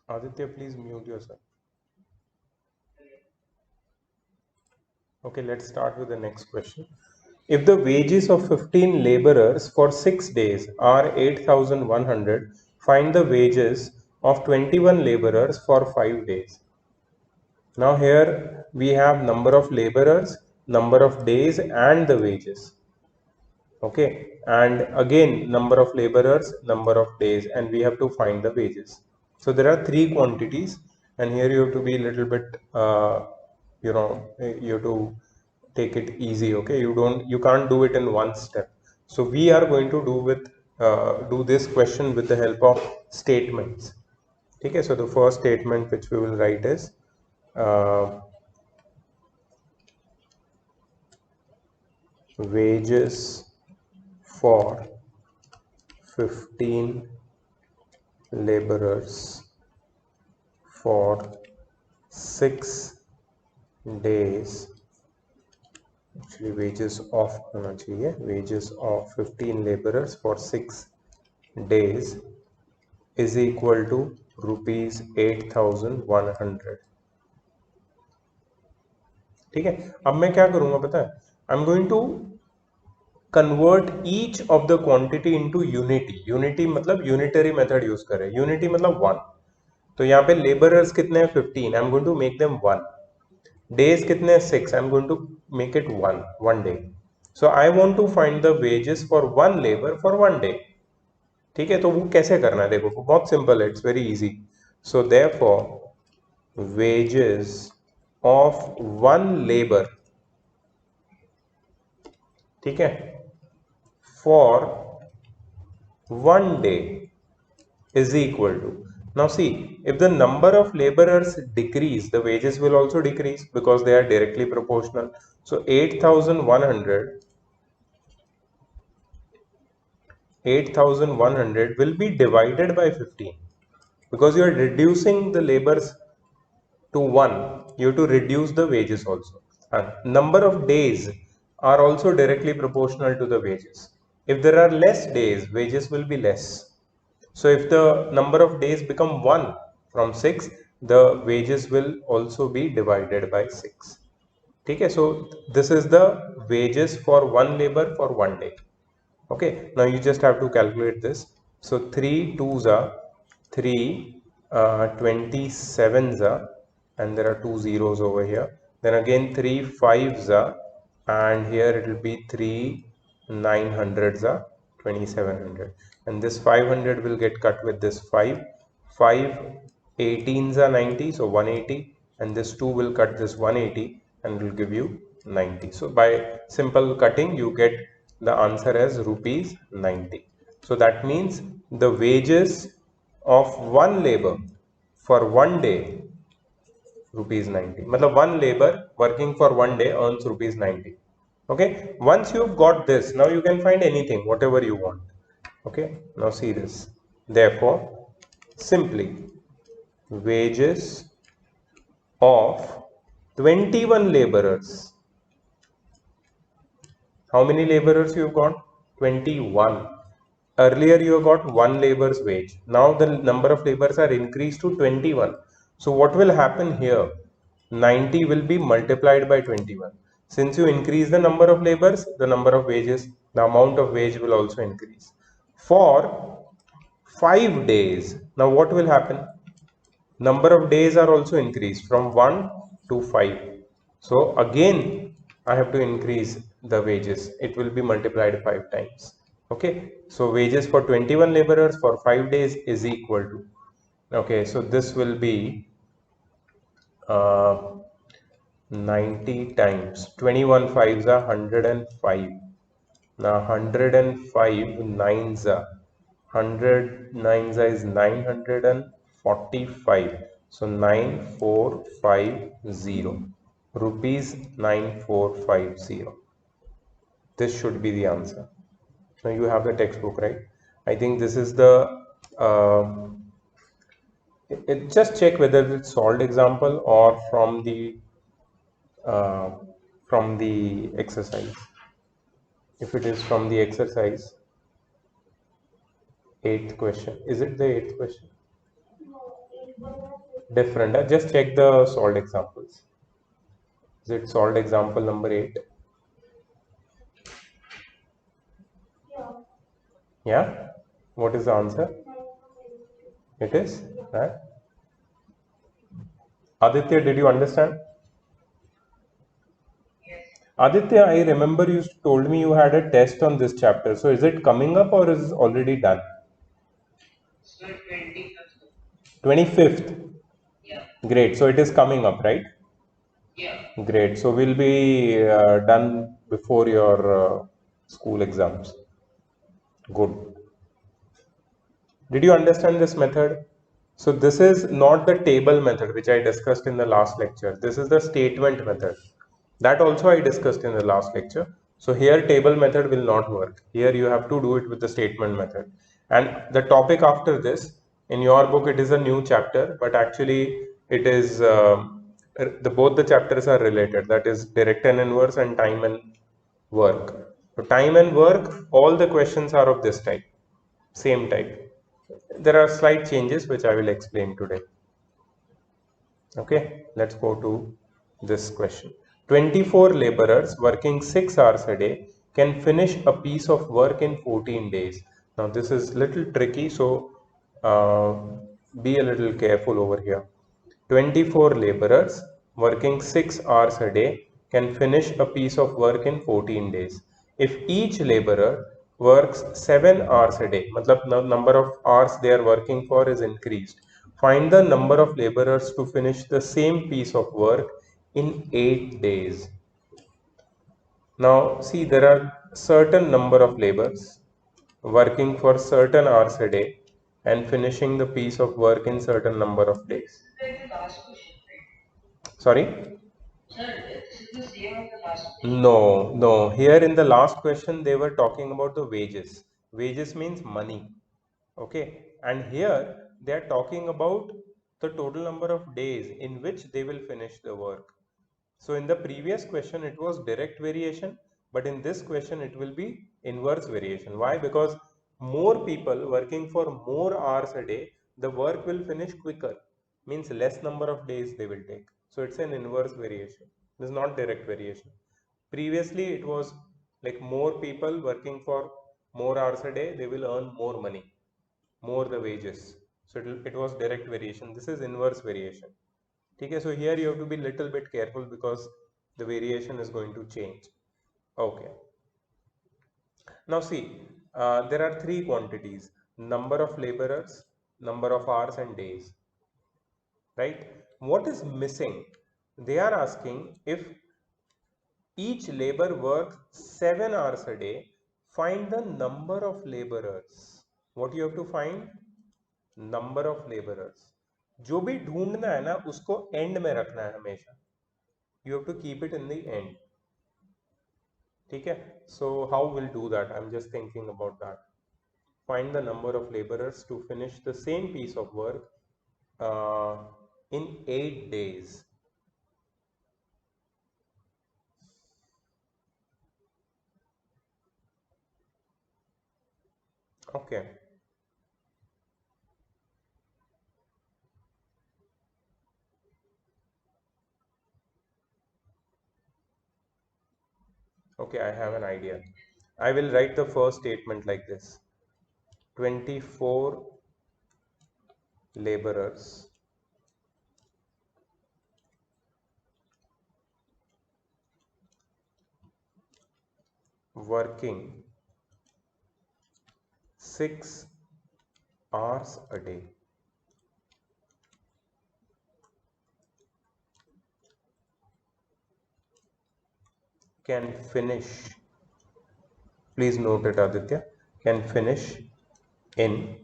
Aditya, please mute yourself. Okay, let's start with the next question. If the wages of 15 laborers for 6 days are 8,100, find the wages of 21 laborers for 5 days. Now here we have number of laborers, number of days and the wages. Okay, and again number of laborers, number of days, and we have to find the wages. So there are three quantities, and here you have to be a little bit you have to take it easy. Okay, you can't do it in one step. So we are going to do this question with the help of statements. Okay, so the first statement which we will write is wages for 15 laborers for 6 days. Actually wages of होना चाहिए, wages of 15 laborers for 6 days is equal to rupees 8,100. ठीक है, अब मैं क्या करूंगा पता है, I am going to convert each of the quantity into unity. Unity मतलब यूनिटरी मेथड यूज करें. यूनिटी मतलब वन. तो यहाँ पे लेबरर्स कितने हैं 15, I am going to make them one. Days कितने हैं 6, I am going to make it one day. So I want to find the wages for one labour for one day. ठीक है, तो वो कैसे करना है, देखो बहुत सिंपल है, it's very easy. So therefore wages of one labour, ठीक है, for one day is equal to, now see, if the number of laborers decrease, the wages will also decrease because they are directly proportional. So 8,100 will be divided by 15 because you are reducing the labors to 1, you have to reduce the wages also. And number of days are also directly proportional to the wages. If there are less days, wages will be less. So if the number of days become 1 from 6, the wages will also be divided by 6. Okay, so this is the wages for one labor for one day. Okay, now you just have to calculate this. So 3 2s are 3, 27s are, and there are two zeros over here. Then again 3 5s are, and here it will be 3 900s are 2700. And this 500 will get cut with this 5. 5 18s are 90, so 180, and this 2 will cut this 180 and will give you 90. So by simple cutting you get the answer as rupees 90. So that means the wages of one labor for one day rupees 90. मतलब one labor working for one day earns rupees 90. Okay, once you've got this, now you can find anything, whatever you want. Okay, now see this. Therefore, simply wages of 21 laborers. How many laborers you've got? 21. Earlier you have got one labor's wage. Now the number of laborers are increased to 21. So what will happen here? 90 will be multiplied by 21. Since you increase the number of laborers, the number of wages, the amount of wage will also increase. For 5 days, now what will happen? Number of days are also increased from 1 to 5. So again I have to increase the wages. It will be multiplied 5 times. Okay, so wages for 21 laborers for 5 days is equal to, okay, so this will be 90 times 21 fives are 105. Now 105 nines are 100 nines is 945. So 9450 rupees 9450. This should be the answer. Now you have the textbook, right? I think this is the just check whether it's solved example or uh, from the exercise. If it is from the exercise, 8th question. Is it the 8th question? Different. Just check the solved examples. Is it solved example number 8? Yeah. What is the answer? It is. Right? Aditya, did you understand? Aditya, I remember you told me you had a test on this chapter. So is it coming up or is it already done? 25th. Great. So it is coming up, right? Great. So we'll be done before your school exams. Good. Did you understand this method? So this is not the table method which I discussed in the last lecture. This is the statement method. That also I discussed in the last lecture. So here table method will not work. Here you have to do it with the statement method. And the topic after this, in your book it is a new chapter, but actually it is both the chapters are related. That is direct and inverse and time and work. So time and work, all the questions are of this type, same type. There are slight changes which I will explain today. Okay, let's go to this question. 24 laborers working 6 hours a day can finish a piece of work in 14 days. Now this is little tricky, so uh, be a little careful over here. 24 laborers working 6 hours a day can finish a piece of work in 14 days. If each laborer works 7 hours a day, matlab number of hours they are working for is increased. Find the number of laborers to finish the same piece of work in 8 days. Now see, there are certain number of laborers working for certain hours a day and finishing the piece of work in certain number of days. Sorry? No, no. Here in the last question, they were talking about the wages. Wages means money. Okay. And here they are talking about the total number of days in which they will finish the work. So in the previous question, it was direct variation, but in this question, it will be inverse variation. Why? Because more people working for more hours a day, the work will finish quicker, means less number of days they will take. So it's an inverse variation. This is not direct variation. Previously, it was like more people working for more hours a day, they will earn more money, more the wages. So it was direct variation. This is inverse variation. Okay, so here you have to be little bit careful because the variation is going to change. Okay. Now see, there are three quantities: number of laborers, number of hours and days. Right? What is missing? They are asking if each labor works 7 hours a day, find the number of laborers. What you have to find? Number of laborers. जो भी ढूंढना है ना उसको and में रखना है हमेशा. You have to keep it in the end. ठीक है? So how we'll do that? I'm just thinking about that. Find the number of laborers to finish the same piece of work uh, in 8 days. Okay. Okay, I have an idea. I will write the first statement like this: 24 laborers working 6 hours a day can finish, please note it Aditya, can finish in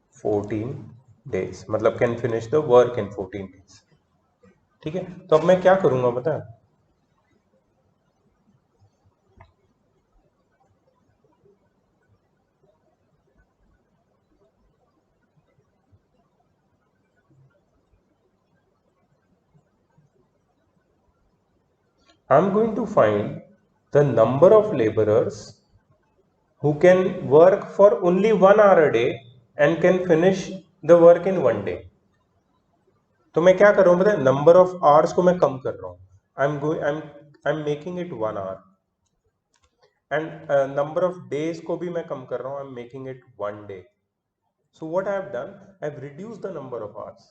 14 days. मतलब can finish the work in 14 days. ठीक है, तो अब मैं क्या करूंगा पता है? I'm going to find the number of laborers who can work for only 1 hour a day and can finish the work in 1 day. तो मैं क्या कर रहा हूँ पता है, नंबर ऑफ आवर्स को मैं कम कर रहा हूँ. I am making it 1 hour. And number of days को भी मैं कम कर रहा हूँ. I am making it 1 day. So what I have done, I have reduced the number of hours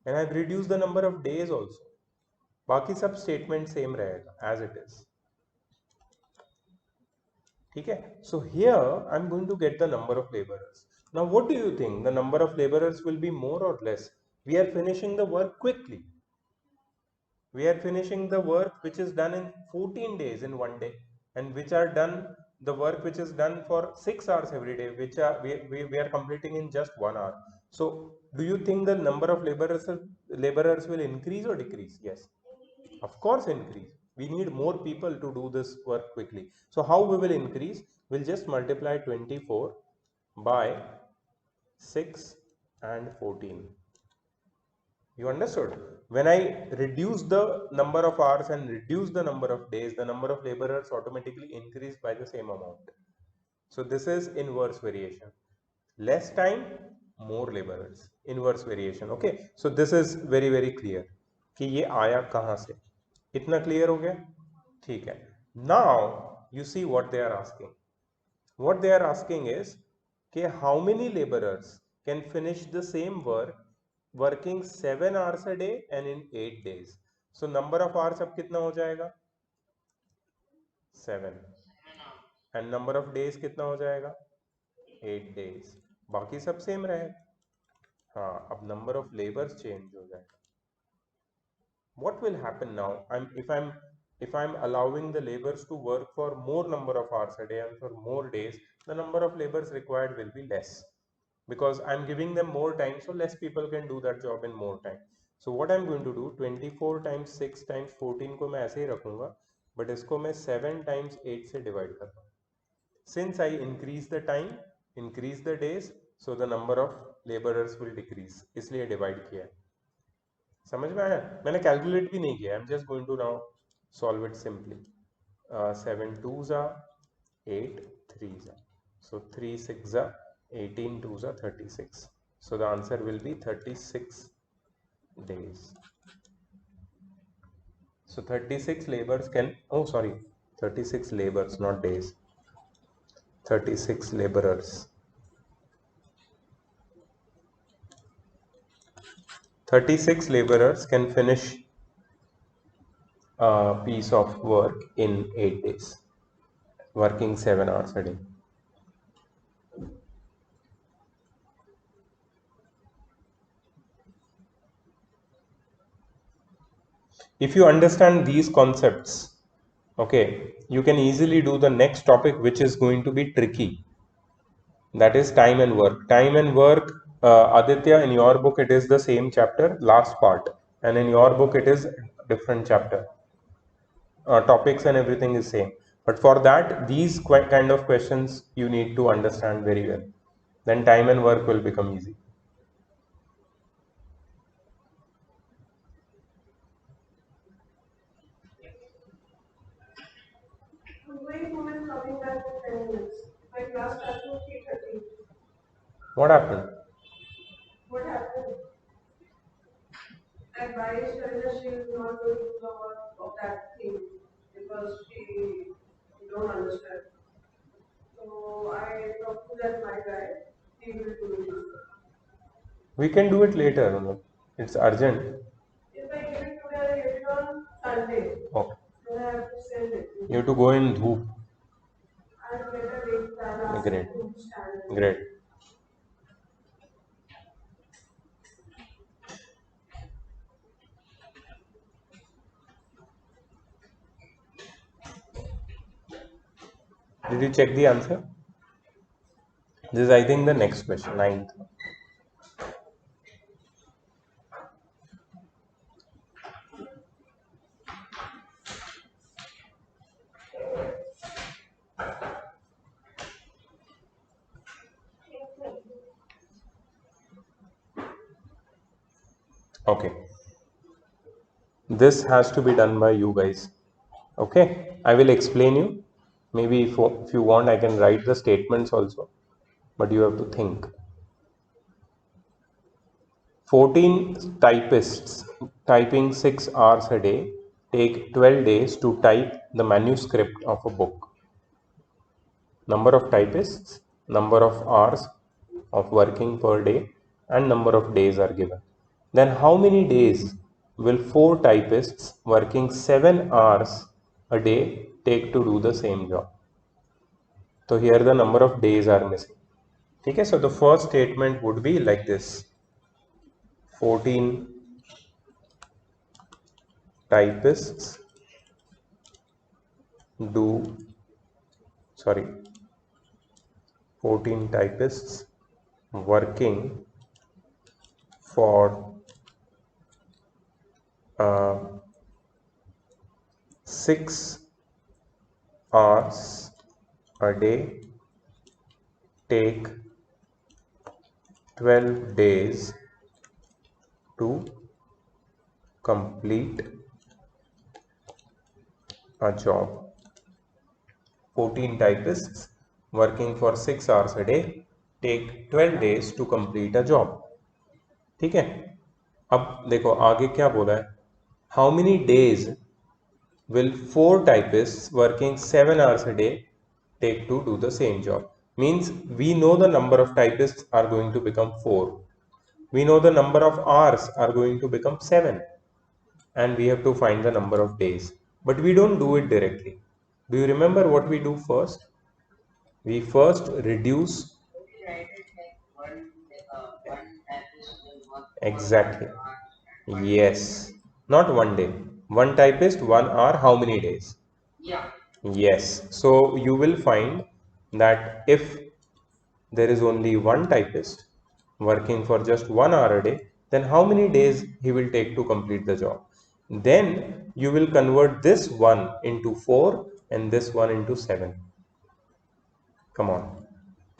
and I have reduced the number of days also. बाकी सब statement same रहेगा as it is. ठीक है. So here I am going to get the number of laborers. Now what do you think? The number of laborers will be more or less? We are finishing the work quickly. We are finishing the work which is done in 14 days in 1 day, and which are done the work which is done for 6 hours every day, which are we are completing in just 1 hour. So do you think the number of laborers will increase or decrease? Yes, of course increase. We need more people to do this work quickly. So how we will increase? We'll just multiply 24 by 6 and 14. You understood? When I reduce the number of hours and reduce the number of days, the number of laborers automatically increase by the same amount. So this is inverse variation. Less time, more laborers. Inverse variation. Okay. So this is very very clear कि ये आया कहाँ से. इतना clear हो गया? ठीक है. Now you see what they are asking. What they are asking is कि how many laborers can finish the same work working 7 hours a day and in 8 days. So number of hours अब कितना हो जाएगा? 7. And number of days कितना हो जाएगा? 8 days. बाकी सब सेम रहेगा. हाँ, अब number of labors change हो जाएगा. What will happen now? If I'm allowing the laborers to work for more number of hours a day and for more days, the number of laborers required will be less, because I'm giving them more time, so less people can do that job in more time. So what I'm going to do, 24 times 6 times 14 को मैं ऐसे ही रखूंगा, but इसको मैं 7 times 8 से divide कर रहा हूँ. Since I increase the time, increase the days, so the number of laborers will decrease. इसलिए divide किया है. समझ में आया? मैंने कैलकुलेट भी नहीं किया. I'm just going to now solve it simply. 7 2s are 8 3s are. So 3 6s are 18 2s are 36. So the answer will be 36 days. So 36 laborers can, oh sorry, 36 laborers, not days. 36 laborers. 36 laborers can finish a piece of work in 8 days, working 7 hours a day. If you understand these concepts, okay, you can easily do the next topic, which is going to be tricky. That is time and work. Time and work, Aditya, in your book it is the same chapter, last part, and in your book it is different chapter. Topics and everything is same, but for that these kind of questions you need to understand very well. Then time and work will become easy. What happened? What happened? And why is Shreya, she is not going to the work of that thing because she don't understand. So I talked to that my guy, he will do it. We can do it later. It's urgent. If I give it today, I get it on Sunday. Okay. Then I have to send it. You have to go in dhoop. I'll get a date. I'll ask Great. him to stand. Great. Did you check the answer? This is, I think, the next question, 9th. Okay. This has to be done by you guys. Okay. I will explain you. Maybe if you want, I can write the statements also. But you have to think. 14 typists typing 6 hours a day take 12 days to type the manuscript of a book. Number of typists, number of hours of working per day, and number of days are given. Then how many days will 4 typists working 7 hours a day take to do the same job? So here the number of days are missing. Okay, so the first statement would be like this: 14 typists do, sorry, 14 typists working for 6 hours a day take 12 days to complete a job. 14 typists working for 6 hours a day take 12 days to complete a job. ठीक है, अब देखो आगे क्या बोला है, how many days will 4 typists working 7 hours a day take to do the same job? Means we know the number of typists are going to become 4. We know the number of hours are going to become 7. And we have to find the number of days. But we don't do it directly. Do you remember what we do first? We first reduce. Exactly. Yes. Not one day. One typist, 1 hour, how many days? Yeah. Yes. So you will find that if there is only one typist working for just 1 hour a day, then how many days he will take to complete the job? Then you will convert this one into 4 and this one into 7. Come on.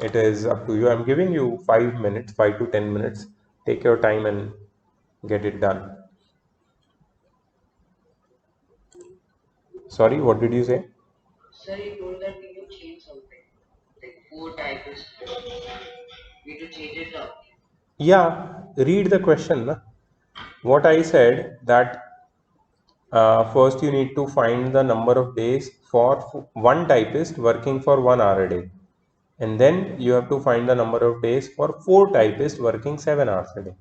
It is up to you. I'm giving you 5 minutes, 5 to 10 minutes. Take your time and get it done. Sorry, what did you say? Sir, you told that we can change something. Like 4 typists. We need to change it up. Yeah, read the question. Na? What I said that first you need to find the number of days for one typist working for 1 hour a day. And then you have to find the number of days for 4 typists working 7 hours a day.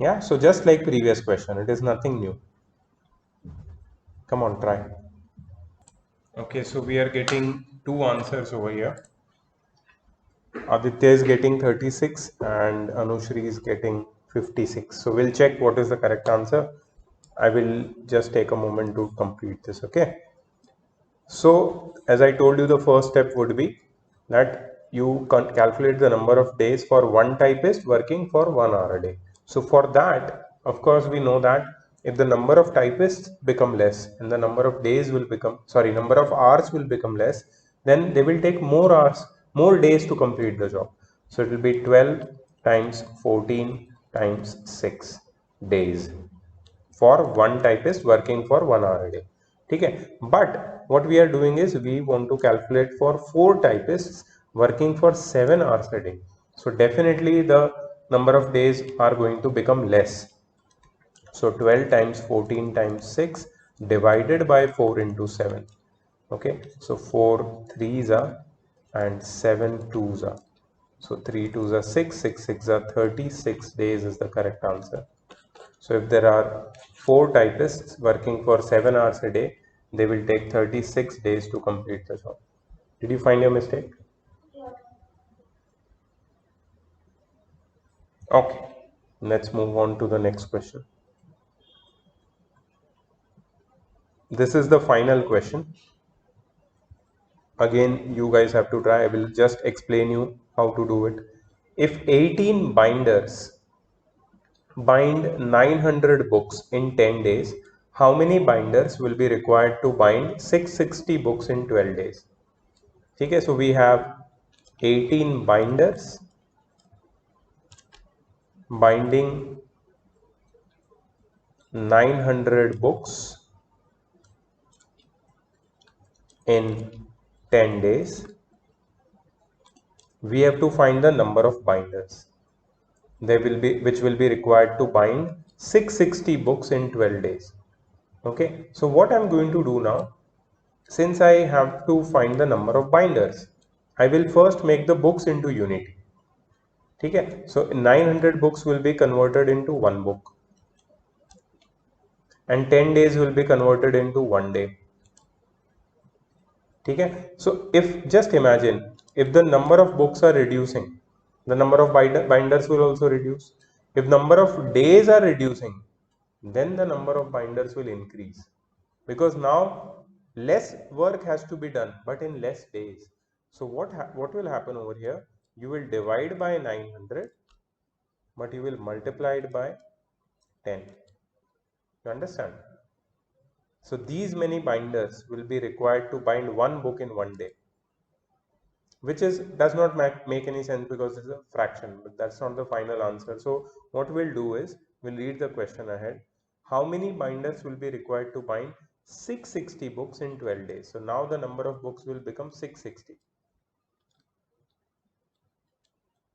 Yeah, so just like previous question, it is nothing new. Come on, try. Okay, so we are getting 2 answers over here. Aditya is getting 36 and Anushri is getting 56. So we'll check what is the correct answer. I will just take a moment to complete this, okay? So as I told you, the first step would be that you can calculate the number of days for one typist working for 1 hour a day. So for that, of course, we know that if the number of typists become less and the number of days will become, sorry, number of hours will become less, then they will take more hours, more days to complete the job. So it will be 12 times 14 times 6 days for one typist working for 1 hour a day. Okay, but what we are doing is we want to calculate for 4 typists working for 7 hours a day. So definitely the number of days are going to become less. So 12 times 14 times 6 divided by 4 into 7. Okay, so 4 threes are and 7 twos are. So 3 twos are 6, 6 6 are 36 days is the correct answer. So if there are 4 typists working for 7 hours a day, they will take 36 days to complete the job. Did you find your mistake? Yeah. Okay, let's move on to the next question. This is the final question. Again, you guys have to try. I will just explain you how to do it. If 18 binders bind 900 books in 10 days, how many binders will be required to bind 660 books in 12 days? Okay, so we have 18 binders binding 900 books in 10 days. We have to find the number of binders. which will be required to bind 660 books in 12 days. Okay, so what I'm going to do now, since I have to find the number of binders, I will first make the books into unity. Okay, so 900 books will be converted into one book, and 10 days will be converted into 1 day. Okay, so if just imagine if the number of books are reducing, the number of binders will also reduce. If number of days are reducing, then the number of binders will increase, because now less work has to be done but in less days. So what will happen over here? You will divide by 900, but you will multiply it by 10. You understand? So these many binders will be required to bind one book in 1 day, which is does not make any sense because it's a fraction, but that's not the final answer. So what we'll do is we'll read the question ahead. How many binders will be required to bind 660 books in 12 days? So now the number of books will become 660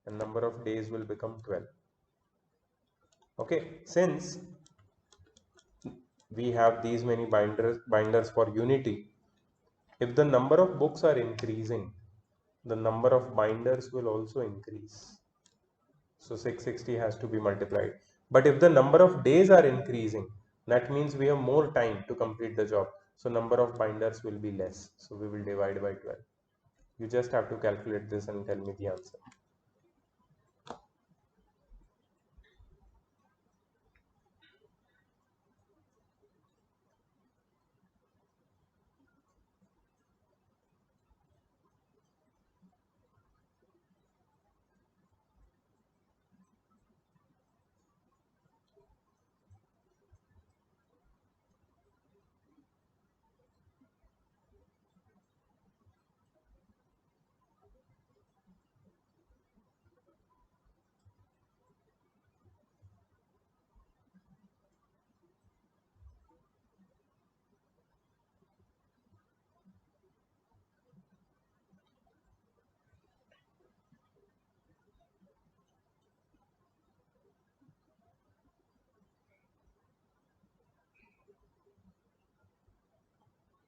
and number of days will become 12. Okay, since we have these many binders for unity, if the number of books are increasing, the number of binders will also increase. So 660 has to be multiplied. But if the number of days are increasing, that means we have more time to complete the job. So number of binders will be less. So we will divide by 12. You just have to calculate this and tell me the answer.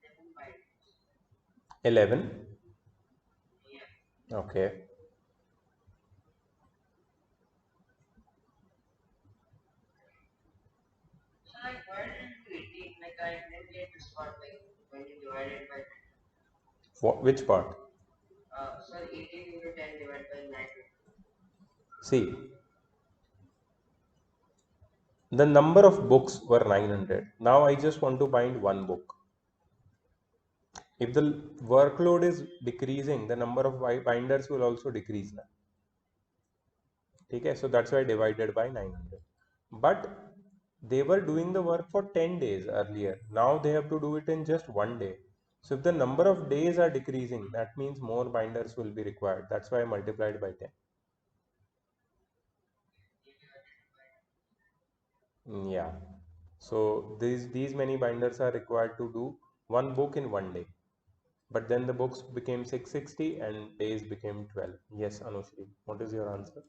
Seven binders. 11. Yeah. Okay. So like why didn't you 18? Like I didn't get this part like when you divided by Which part? sir 18 into 10 divided by 9. See, the number of books were 900. Now I just want to bind one book. If the workload is decreasing, the number of binders will also decrease now. Okay, so that's why I divided by 900. But they were doing the work for 10 days earlier. Now they have to do it in just 1 day. So if the number of days are decreasing, that means more binders will be required. That's why I multiplied by 10. Yeah. So these many binders are required to do one book in 1 day. But then the books became 660 and days became 12. Yes, Anushri. What is your answer?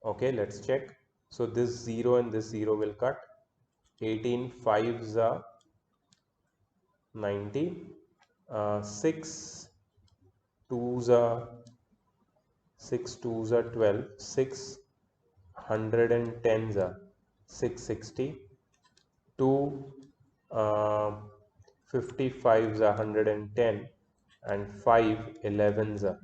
Okay, let's check. So this 0 and this 0 will cut. 18 5s are 90. 6 2s are 6 2s are 12. 6 110s are 660. 2 uh, 55s are 110 and 5 11s are.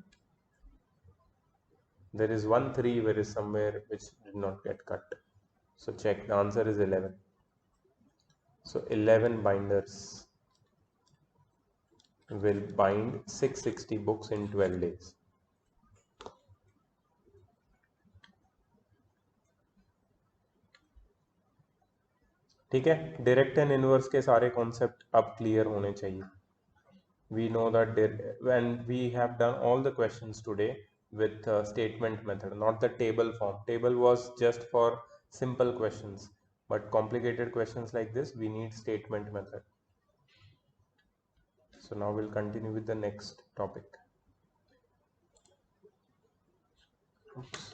There is one 3 where is somewhere which did not get cut. So check, the answer is 11. So 11 binders will bind 660 books in 12 days. ठीक है, direct and inverse के सारे concept अब clear होने चाहिए. We know that when we have done all the questions today with statement method, not the table form. Table was just for simple questions, but complicated questions like this we need statement method. So now we'll continue with the next topic. Oops.